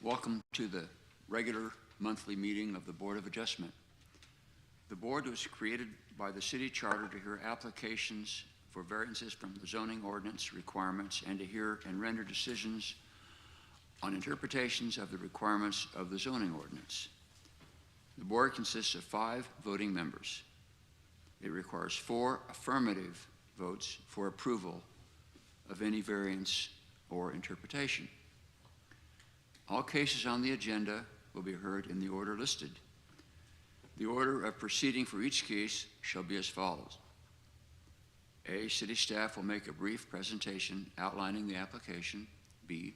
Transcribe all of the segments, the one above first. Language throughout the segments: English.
Welcome to the regular monthly meeting of the Board of Adjustment. The board was created by the city charter to hear applications for variances from the zoning ordinance requirements and to hear and render decisions on interpretations of the requirements of the zoning ordinance. The board consists of 5 voting members. It requires 4 affirmative votes for approval of any variance or interpretation. All cases on the agenda will be heard in the order listed. The order of proceeding for each case shall be as follows. A, city staff will make a brief presentation outlining the application. B,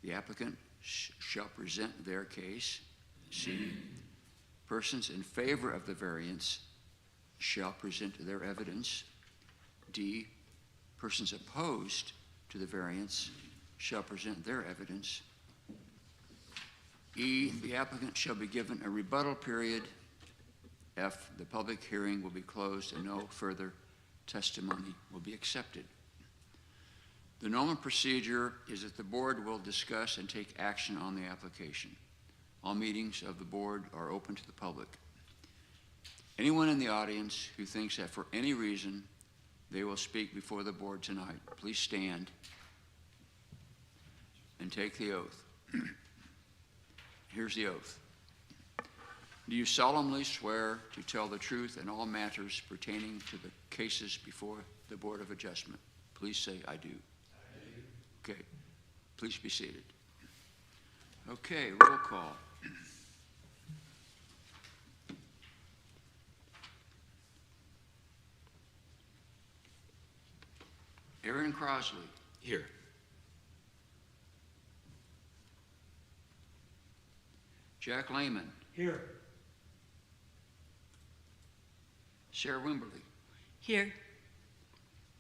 the applicant shall present their case. C, persons in favor of the variance shall present their evidence. D, persons opposed to the variance shall present their evidence. E, the applicant shall be given a rebuttal period. F, the public hearing will be closed and no further testimony will be accepted. The normal procedure is that the board will discuss and take action on the application. All meetings of the board are open to the public. Anyone in the audience who thinks that for any reason they will speak before the board tonight, please stand and take the oath. Here's the oath. Do you solemnly swear to tell the truth in all matters pertaining to the cases before the Board of Adjustment? Please say, I do. I do. Okay, please be seated. Okay, roll call. Aaron Crosley. Here. Jack Lehman. Here. Sarah Wimberly. Here.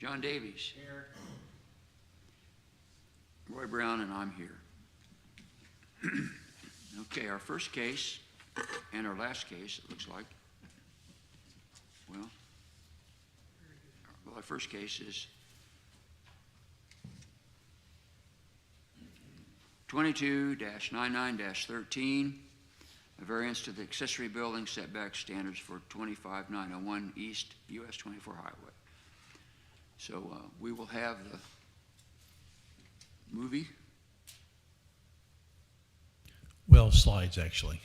John Davies. Here. Roy Brown, and I'm here. Okay, our first case and our last case, it looks like. Well, our first case is 22-99-13, a variance to the accessory building setback standards for 25901 East US 24 Highway. So we will have the movie. Well, slides actually.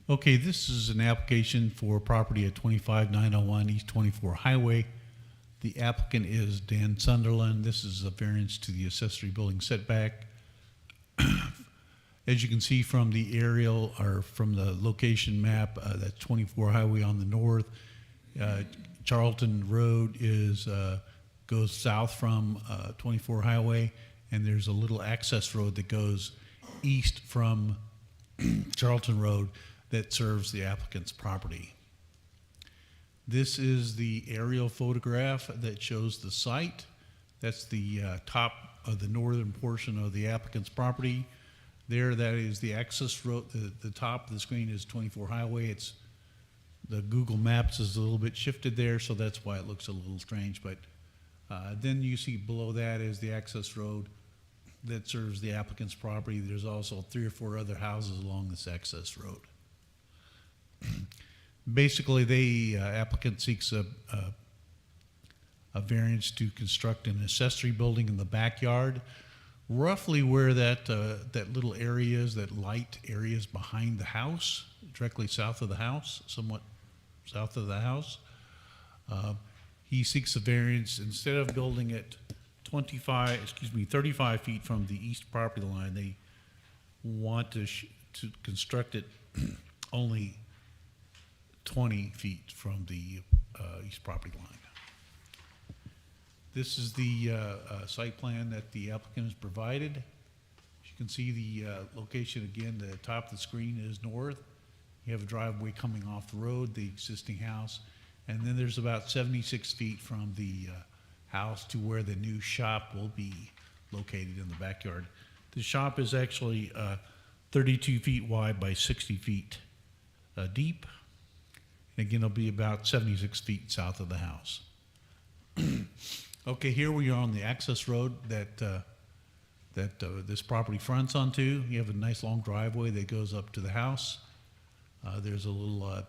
Okay, this is an application for property at 25901 East 24 Highway. The applicant is Dan Sunderland. This is a variance to the accessory building setback. As you can see from the aerial or from the location map, that's 24 Highway on the north. Charlton Road is goes south from 24 Highway, and there's a little access road that goes east from Charlton Road that serves the applicant's property. This is the aerial photograph that shows the site. That's the top of the northern portion of the applicant's property. There, that is the access road. The top of the screen is 24 Highway. It's the Google Maps is a little bit shifted there, so that's why it looks a little strange. But then you see below that is the access road that serves the applicant's property. There's also 3 or 4 other houses along this access road. Basically, the applicant seeks a variance to construct an accessory building in the backyard, roughly where that little area is, that light area is behind the house, directly south of the house, somewhat south of the house. He seeks a variance instead of building it 35 feet from the east property line. They want to construct it only 20 feet from the east property line. This is the site plan that the applicant has provided. As you can see, the location again, the top of the screen is north. You have a driveway coming off the road, the existing house, and then there's about 76 feet from the house to where the new shop will be located in the backyard. The shop is actually 32 feet wide by 60 feet deep. And again, it'll be about 76 feet south of the house. Okay, here we are on the access road that this property fronts onto. You have a nice long driveway that goes up to the house. There's a little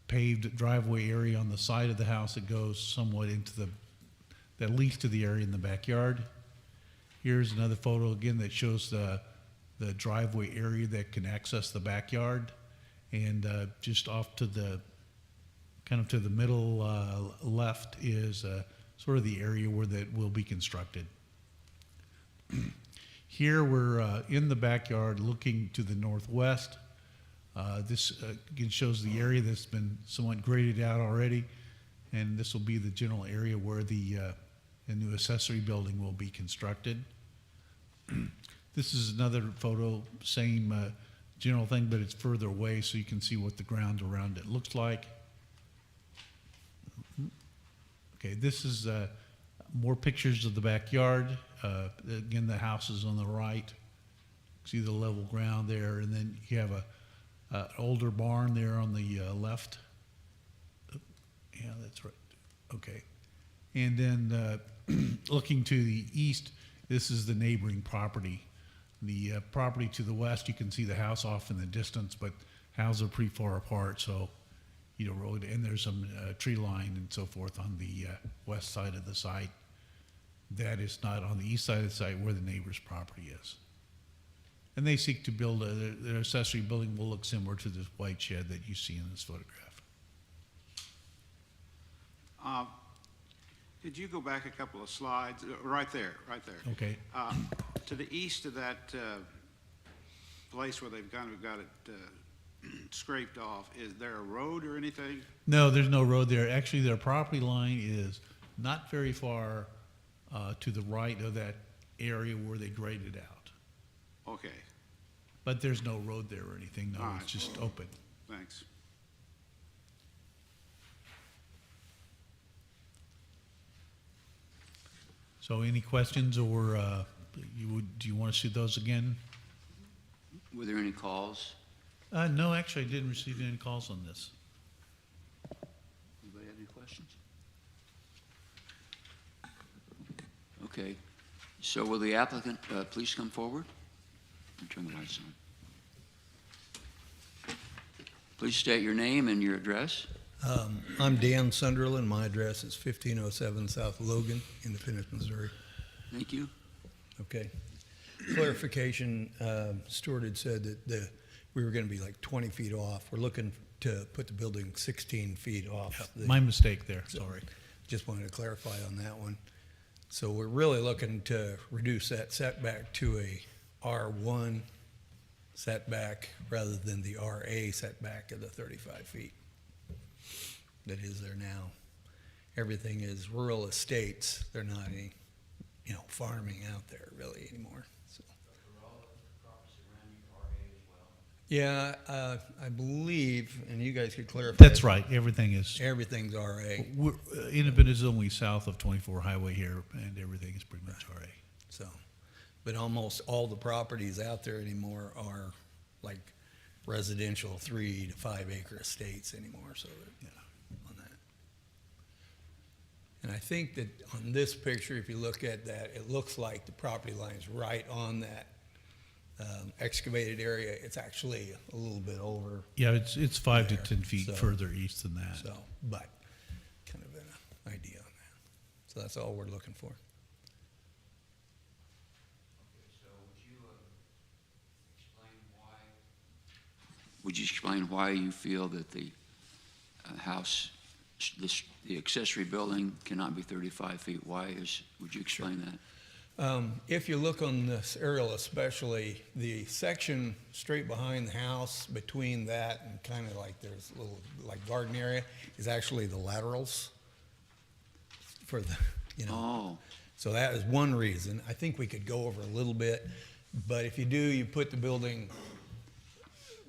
paved driveway area on the side of the house that goes somewhat into that leads to the area in the backyard. Here's another photo again that shows the driveway area that can access the backyard, and just off to the kind of to the middle left is sort of the area where that will be constructed. Here we're in the backyard looking to the northwest. This again shows the area that's been somewhat graded out already, and this will be the general area where the new accessory building will be constructed. This is another photo, same general thing, but it's further away so you can see what the ground around it looks like. Okay, this is more pictures of the backyard. Again, the house is on the right. See the level ground there, and then you have an older barn there on the left. Yeah, that's right. Okay. And then looking to the east, this is the neighboring property. The property to the west, you can see the house off in the distance, but houses are pretty far apart, so you don't really, and there's some tree line and so forth on the west side of the site. That is not on the east side of the site where the neighbor's property is. And they seek to build their accessory building will look similar to this white shed that you see in this photograph. Did you go back a couple of slides? Right there, right there. Okay. To the east of that place where they've kind of got it scraped off, is there a road or anything? No, there's no road there. Actually, their property line is not very far to the right of that area where they graded out. Okay, But there's no road there or anything. No, All right. it's just open. thanks. So any questions, or do you want to see those again? Were there any calls? No, actually, I didn't receive any calls on this. Anybody have any questions? Okay, so will the applicant please come forward? I'll turn the lights on. Please state your name and your address. I'm Dan Sunderland. My address is 1507 South Logan, Independence, Missouri. Thank you. Okay. Clarification, Stuart had said that we were going to be like 20 feet off. We're looking to put the building 16 feet off. My mistake there, sorry. Just wanted to clarify on that one. So we're really looking to reduce that setback to a R1 setback rather than the RA setback of the 35 feet that is there now. Everything is rural estates. They're not any, farming out there really anymore. So. Yeah, I believe, and you guys could clarify. That's right, everything is, Everything's RA. Independence is only south of 24 Highway here, and everything is pretty much RA. So, but almost all the properties out there anymore are like residential 3 to 5 acre estates anymore. So, on that. And I think that on this picture, if you look at that, it looks like the property line's right on that excavated area. It's actually a little bit over. Yeah, it's 5 to There, 10 feet so- further east than that. So, but kind of an idea on that. So that's all we're looking for. Would you explain why you feel that the house, the accessory building cannot be 35 feet? Would you explain that? If you look on this aerial especially, the section straight behind the house between that and kind of like there's a little like garden area is actually the laterals for the, Oh, So that is one reason. I think we could go over a little bit, but if you do, you put the building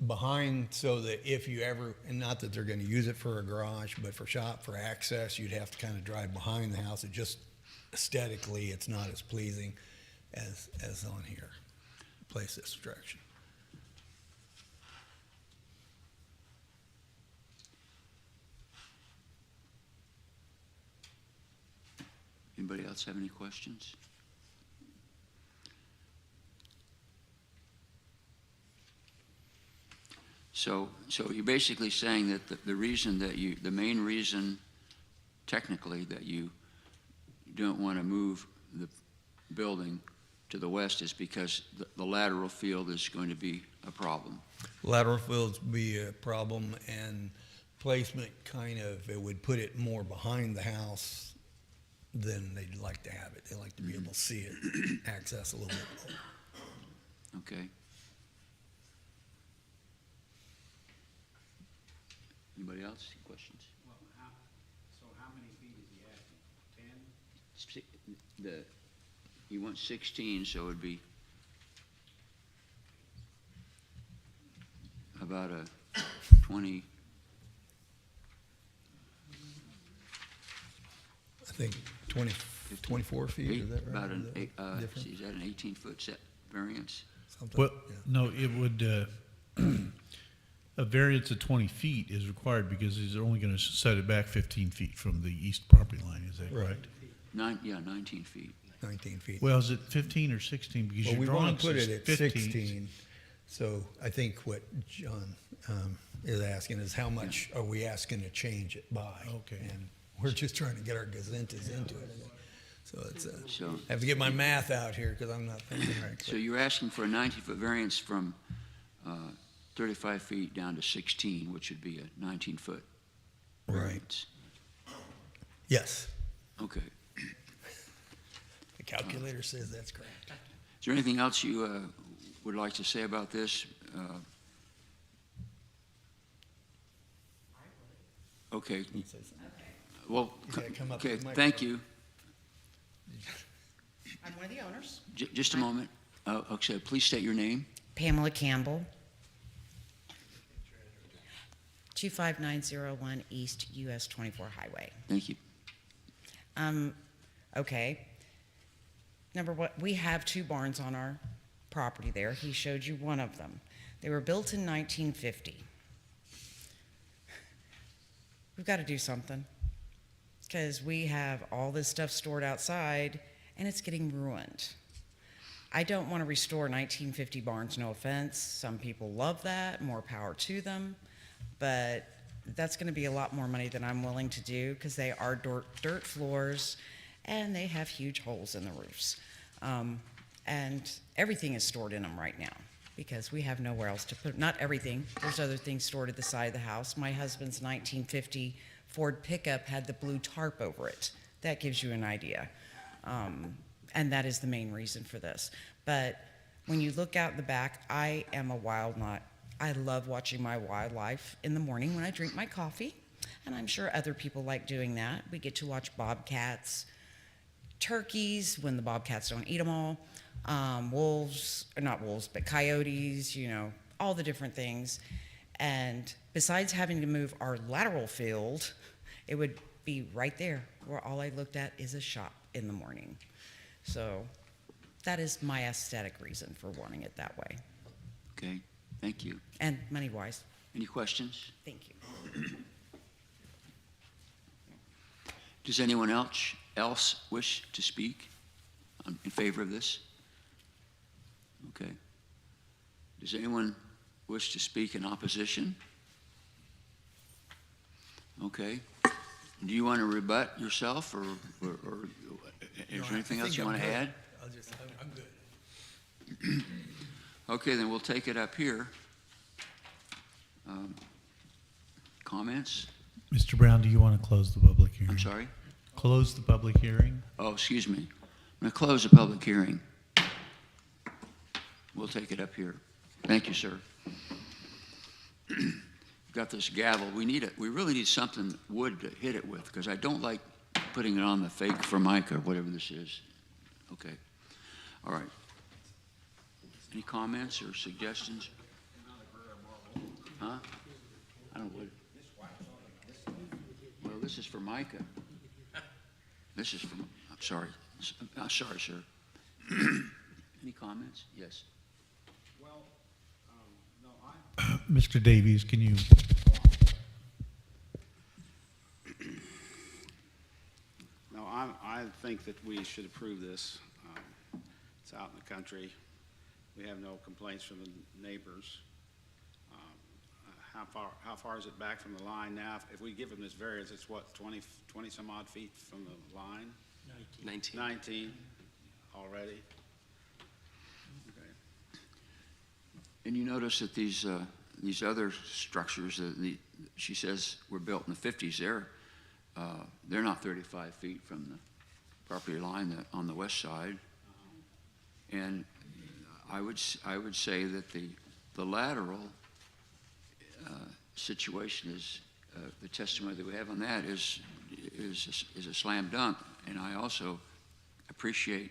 behind so that if you ever, and not that they're going to use it for a garage, but for shop, for access, you'd have to kind of drive behind the house. It just aesthetically, it's not as pleasing as on here. Place this direction. Anybody else have any questions? So you're basically saying that the reason that the main reason technically that you don't want to move the building to the west is because the lateral field is going to be a problem. Lateral fields be a problem, and placement it would put it more behind the house than they'd like to have it. They like to be able to see it, access a little bit more. Okay. Anybody else? Questions? So how many feet is he asking? 10? He wants 16, so it would be about a 20, I think 24 feet, is that right? about Is that different? is that an 18-foot set variance? Something, Well, yeah. no, it would, a variance of 20 feet is required because he's only going to set it back 15 feet from the east property line, is that Right. correct? 19 feet. 19 feet. Well, is it 15 or 16? Because Well, your we drawing want to put says it at 15. 16. So I think what John is asking is how much are we asking to change it by? Okay. And we're just trying to get our gazintas into it. So it's, So, I have to get my math out here because I'm not thinking right. so you're asking for a 19-foot variance from 35 feet down to 16, which would be a 19-foot Right. variance. Yes. Okay. The calculator says that's correct. Is there anything else you would like to say about this? Okay. Well, You gotta come up okay, to the thank you. I'm one of the owners. Just a moment. Okay, please state your name. Pamela Campbell. 25901 East US 24 Highway. Thank you. Okay. Number one, we have two barns on our property there. He showed you one of them. They were built in 1950. We've got to do something because we have all this stuff stored outside and it's getting ruined. I don't want to restore 1950 barns, no offense. Some people love that, more power to them, but that's going to be a lot more money than I'm willing to do because they are dirt floors and they have huge holes in the roofs. And everything is stored in them right now because we have nowhere else to put, not everything, there's other things stored at the side of the house. My husband's 1950 Ford pickup had the blue tarp over it. That gives you an idea. And that is the main reason for this. But when you look out the back, I am a wild nut. I love watching my wildlife in the morning when I drink my coffee, and I'm sure other people like doing that. We get to watch bobcats, turkeys when the bobcats don't eat them all, wolves, or not wolves, but coyotes, you know, all the different things. And besides having to move our lateral field, it would be right there where all I looked at is a shop in the morning. So that is my aesthetic reason for wanting it that way. Okay, thank you. And money-wise, Any questions? thank you. Does anyone else wish to speak in favor of this? Okay. Does anyone wish to speak in opposition? Okay. Do you want to rebut yourself, or is there anything else you want to add? I'm good. Okay, then we'll take it up here. Comments? Mr. Brown, do you want to close the public hearing? I'm sorry? Close the public hearing? Oh, excuse me. I'm going to close the public hearing. We'll take it up here. Thank you, sir. Got this gavel. We really need something wood to hit it with, because I don't like putting it on the fake Formica or whatever this is. Okay. All right. Any comments or suggestions? Huh? I don't know what. Well, this is Formica. This is from, I'm sorry. Sorry, sir. Any comments? Yes. Well, no, Mr. Davies, can you, I think that we should approve this. It's out in the country. We have no complaints from the neighbors. How far is it back from the line now? If we give them this variance, it's what, 20 some odd feet from the line? 19. 19 already? Okay. And you notice that these other structures, she says were built in the 50s, they're not 35 feet from the property line on the west side. And I would say that the lateral situation is, the testimony that we have on that is a slam dunk. And I also appreciate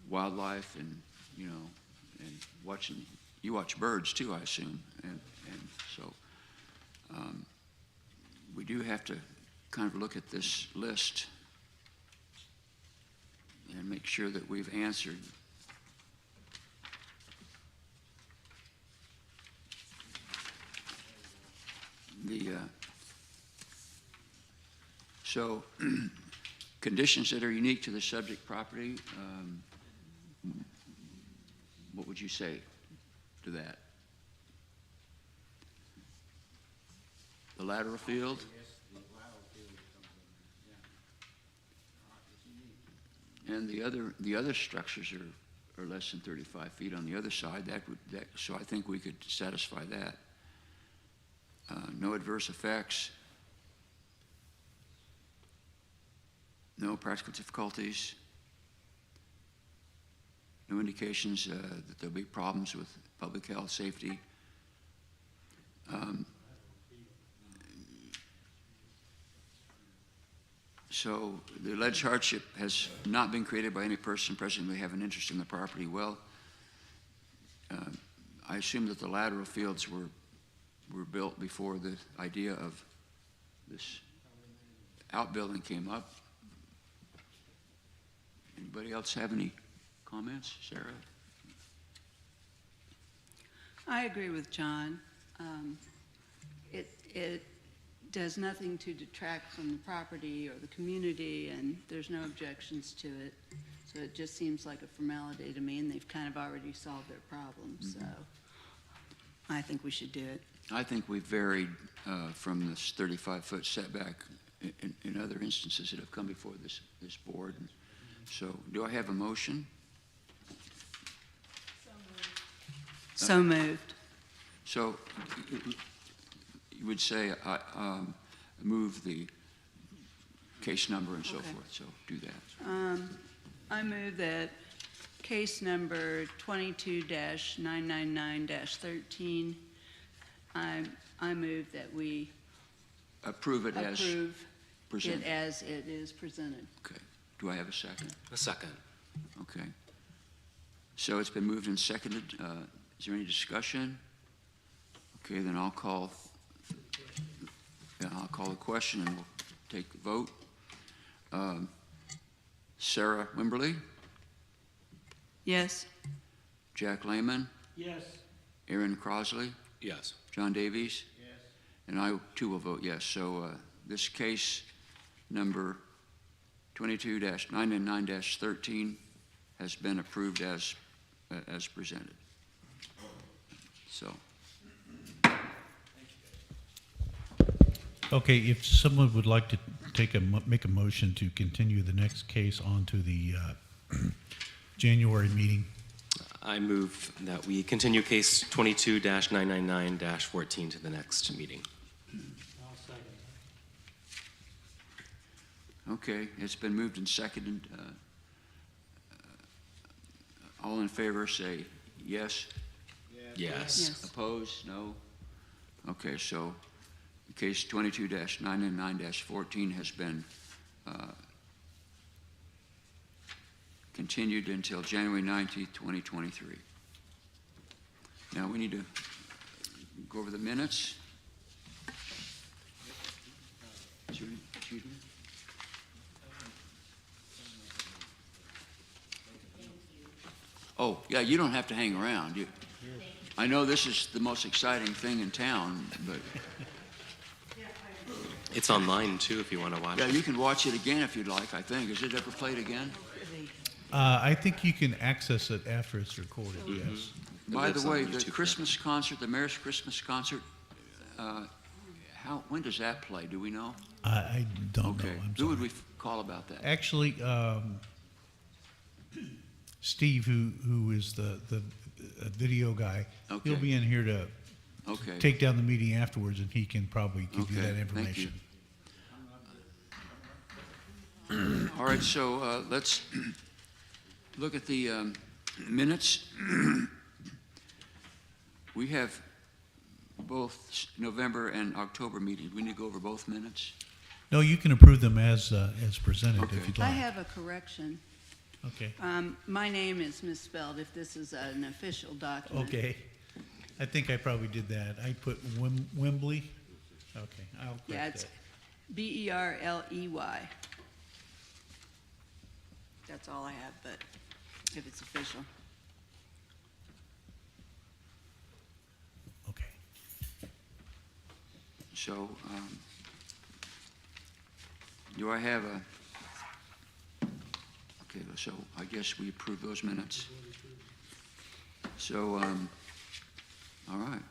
wildlife and, and you watch birds too, I assume. And so we do have to kind of look at this list and make sure that we've answered so conditions that are unique to the subject property, what would you say to that? The lateral field? And the other structures are less than 35 feet on the other side. So I think we could satisfy that. No adverse effects. No practical difficulties. No indications that there'll be problems with public health, safety. So the alleged hardship has not been created by any person presently have an interest in the property. Well, I assume that the lateral fields were built before the idea of this outbuilding came up. Anybody else have any comments? Sarah? I agree with John. It does nothing to detract from the property or the community, and there's no objections to it. So it just seems like a formality to me, and they've kind of already solved their problem. So I think we should do it. I think we've varied from this 35-foot setback in other instances that have come before this board. So do I have a motion? So moved. So you would say move the case number and so Okay. forth. So do that. I move that case number 22-999-13, I move that we Approve it as approve it presented. as it is presented. Okay. Do I have a second? A second. Okay. So it's been moved and seconded. Is there any discussion? Okay, then I'll call the question and we'll take the vote. Sarah Wimberly, Yes? Jack Lehman, Yes. Aaron Crosley, Yes. John Davies? Yes. And I too will vote yes. So this case number 22-999-13 has been approved as presented. So, Okay, if someone would like to make a motion to continue the next case on to the January meeting. I move that we continue case 22-999-14 to the next meeting. okay, it's been moved and seconded. All in favor say yes. Yes. Yes. Opposed? No? Okay, so case 22-999-14 has been continued until January 19th, 2023. Now we need to go over the minutes. Is there any- excuse me? Oh, yeah, you don't have to hang around. I know this is the most exciting thing in town, but It's online too, if you want to watch Yeah, it. you can watch it again if you'd like, I think. Is it ever played again? I think you can access it after it's recorded, Mm-hmm. yes. By lives the on way, YouTube, the yeah. Christmas concert, the mayor's Christmas concert, when does that play? Do we know? I don't know, Okay. I'm Who would sorry. we call about that? Actually, Steve, who is the video guy, he'll Okay. be in here to Okay. take down the meeting afterwards, and he can probably give you Okay, that thank information. All right, so let's look at the minutes. We have both November and October meetings. We need to go over both minutes. No, you can approve them as presented Okay. if you'd I like. have a correction. Okay, My name is misspelled if this is an official document. okay. I think I probably did that. I put Wembley. Okay, I'll Yeah, correct it's that. Berley. That's all I have, but if it's official. Okay. So, do I have a, okay, so I guess we approve those minutes. So, all right.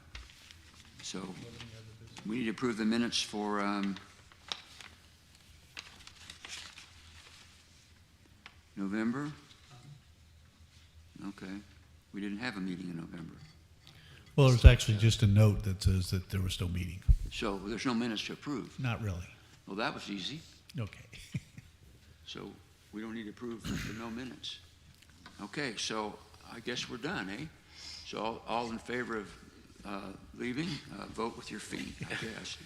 So, we need to approve the minutes for, November? Okay. We didn't have a meeting in November. Well, there's actually just a note that says that there was no meeting. So there's no minutes to approve. Not really. Well, that was easy. Okay. So we don't need to approve the no minutes. Okay, so I guess we're done, eh? So all in favor of leaving, vote with your feet, I guess.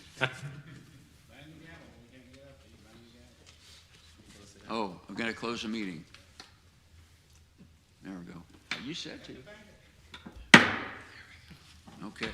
Oh, I'm going to close the meeting. There we go. You said to. Okay.